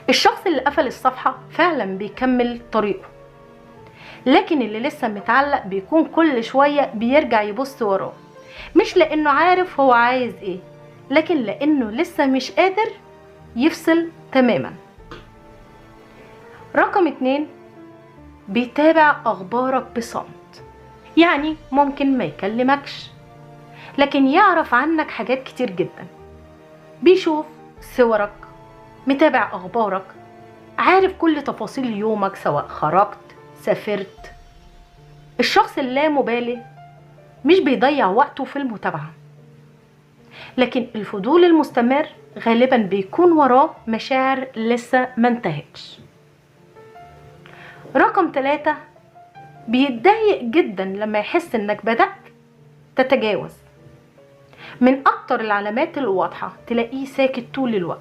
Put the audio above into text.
الشخص اللي قفل الصفحة فعلا بيكمل طريقه، لكن اللي لسه متعلق بيكون كل شوية بيرجع يبص وراه، مش لأنه عارف هو عايز ايه، لكن لأنه لسه مش قادر يفصل تماما. رقم 2، بيتابع أخبارك بصمت. يعني ممكن ما يكلمكش، لكن يعرف عنك حاجات كتير جدا. بيشوف صورك، متابع أخبارك، عارف كل تفاصيل يومك سواء خرجت سافرت. الشخص اللامبالي مش بيضيع وقته في المتابعة، لكن الفضول المستمر غالبا بيكون وراه مشاعر لسه ما انتهتش. رقم 3، بيتضايق جدا لما يحس انك بدأت تتجاوز. من اكتر العلامات الواضحة تلاقيه ساكت طول الوقت،